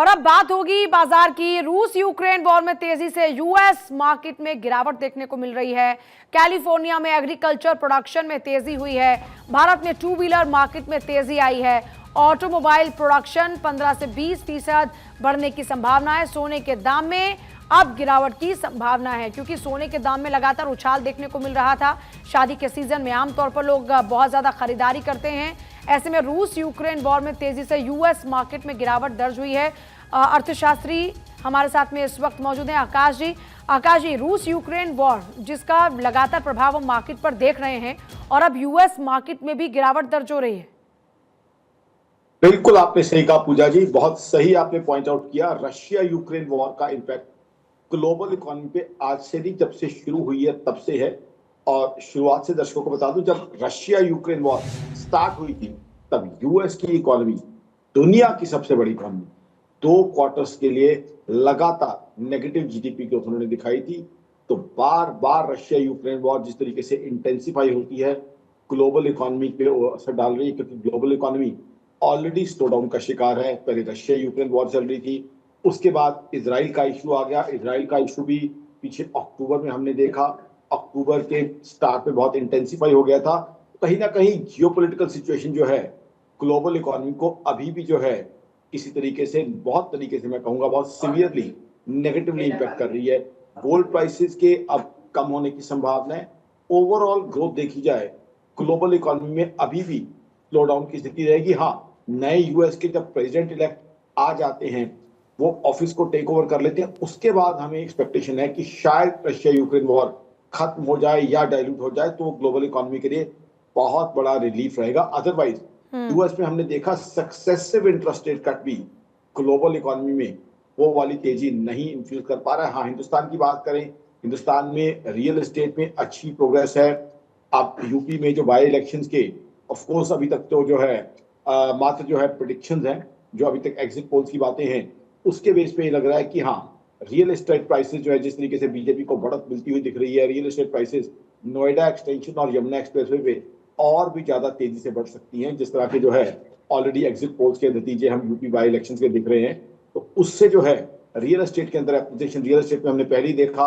और अब बात होगी बाजार की। रूस यूक्रेन वॉर में तेजी से यूएस मार्केट में गिरावट देखने को मिल रही है। कैलिफोर्निया में एग्रीकल्चर प्रोडक्शन में तेजी हुई है। भारत में टू व्हीलर मार्केट में तेजी आई है। ऑटोमोबाइल प्रोडक्शन 15 से 20% बढ़ने की संभावना है। सोने के दाम में अब गिरावट की संभावना है क्योंकि सोने के दाम में लगातार उछाल देखने को मिल रहा था। शादी के सीजन में आमतौर पर लोग बहुत ज्यादा खरीदारी करते हैं। ऐसे में रूस यूक्रेन वॉर में तेजी से यूएस मार्केट में गिरावट दर्ज हुई है। अर्थशास्त्री हमारे साथ में इस वक्त मौजूद हैं आकाश जी। आकाश जी, रूस यूक्रेन वॉर जिसका लगातार प्रभाव हम मार्केट पर देख रहे हैं और अब यूएस मार्केट में भी गिरावट दर्ज हो रही है। बिल्कुल आपने सही कहा पूजा जी, बहुत सही आपने पॉइंट आउट किया। रशिया यूक्रेन वॉर का इम्पैक्ट ग्लोबल इकोनॉमी पे आज से नहीं, जब से शुरू हुई है तब से है। और शुरुआत से दर्शकों को बता दूं, जब रशिया यूक्रेन वॉर स्टार्ट हुई थी तब यूएस की इकोनॉमी, दुनिया की सबसे बड़ी इकोनॉमी, 2 क्वार्टर्स के लिए लगातार नेगेटिव जीडीपी ग्रोथ उन्होंने दिखाई थी। तो बार बार रशिया यूक्रेन वॉर जिस तरीके से इंटेंसिफाई होती है, ग्लोबल इकोनॉमी पे असर डाल रही है, क्योंकि global economy already slow down का शिकार है। पहले रशिया यूक्रेन वॉर चल रही थी, उसके बाद इजराइल का इशू आ गया। इजराइल का इशू भी पीछे अक्टूबर में हमने देखा, अक्टूबर के स्टार्ट में बहुत इंटेंसिफाई हो गया था। कहीं ना कहीं जियोपॉलिटिकल सिचुएशन जो है ग्लोबल इकोनॉमी को अभी भी जो है किसी तरीके से, बहुत तरीके से मैं कहूंगा बहुत सीवियरली नेगेटिवली इंपैक्ट कर रही है। गोल्ड प्राइसेस के अब कम होने की संभावना है। ओवरऑल ग्रोथ देखी जाए ग्लोबल इकोनॉमी में अभी भी स्लो डाउन की स्थिति रहेगी। हाँ, नए यूएस के जब प्रेसिडेंट इलेक्ट आ जाते हैं, वो ऑफिस को टेक ओवर कर लेते हैं, उसके बाद हमें एक्सपेक्टेशन है कि शायद रशिया यूक्रेन वॉर खत्म हो जाए या डाइल्यूट हो जाए, तो वो ग्लोबल इकोनॉमी के लिए बहुत बड़ा रिलीफ रहेगा। अदरवाइज यूएस में हमने देखा सक्सेसिव इंटरेस्ट रेट कट भी ग्लोबल इकोनॉमी में वो वाली तेजी नहीं इन्फ्यूज कर पा रहा है। हाँ, हिंदुस्तान की बात करें, हिंदुस्तान में रियल एस्टेट में अच्छी प्रोग्रेस है। अब यूपी में जो बाई इलेक्शंस के ऑफ कोर्स अभी तक तो जो है मात्र जो है प्रेडिक्शंस हैं, जो अभी तक एग्जिट पोल्स की बातें हैं, उसके बेस पे ये लग रहा है कि हाँ, रियल एस्टेट प्राइसेस जो है जिस तरीके से बीजेपी को बढ़त मिलती हुई दिख रही है, real estate prices Noida extension और यमुना एक्सप्रेसवे पे और भी ज्यादा तेजी से बढ़ सकती हैं, जिस तरह के जो है ऑलरेडी एग्जिट पोल्स के नतीजे हम यूपी बाई इलेक्शन के दिख रहे हैं। तो उससे जो है रियल एस्टेट के अंदर एप्रिसिएशन, रियल एस्टेट में हमने पहले ही देखा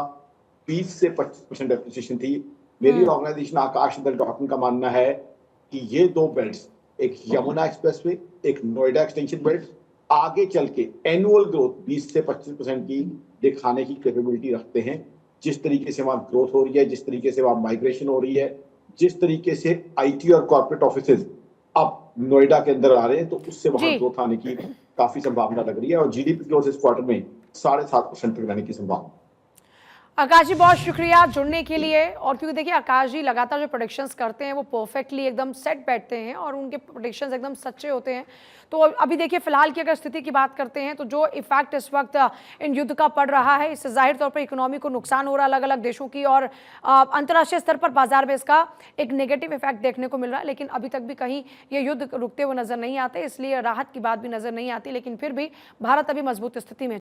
20 से 25% एप्रिसिएशन थी। मेरी ऑर्गेनाइजेशन आकाश डॉट का मानना है कि ये 2 बेल्ट्स, एक यमुना एक्सप्रेसवे, एक नोएडा एक्सटेंशन बेल्ट, आगे चल के एनुअल ग्रोथ 20 से 25% की दिखाने की कैपेबिलिटी रखते हैं। जिस तरीके से वहां ग्रोथ हो रही है, जिस तरीके से वहां माइग्रेशन हो रही है, जिस तरीके से आईटी और कॉर्पोरेट ऑफिसेज अब नोएडा के अंदर आ रहे हैं, तो उससे वहां ग्रोथ आने की काफी संभावना लग रही है। और जीडीपी ग्रोथ इस क्वार्टर में 7.5% तक रहने की संभावना। आकाश जी, बहुत शुक्रिया जुड़ने के लिए। और क्योंकि देखिए आकाश जी लगातार जो प्रोडिक्शंस करते हैं वो परफेक्टली एकदम सेट बैठते हैं और उनके प्रोडिक्शंस एकदम सच्चे होते हैं। तो अभी देखिए फिलहाल की अगर स्थिति की बात करते हैं तो जो इफेक्ट इस वक्त इन युद्ध का पड़ रहा है, इससे जाहिर तौर पर इकोनॉमी को नुकसान हो रहा है अलग अलग देशों की, और अंतर्राष्ट्रीय स्तर पर बाजार में इसका एक नेगेटिव इफेक्ट देखने को मिल रहा है। लेकिन अभी तक भी कहीं ये युद्ध रुकते हुए नजर नहीं आते, इसलिए राहत की बात भी नजर नहीं आती। लेकिन फिर भी भारत अभी मजबूत स्थिति में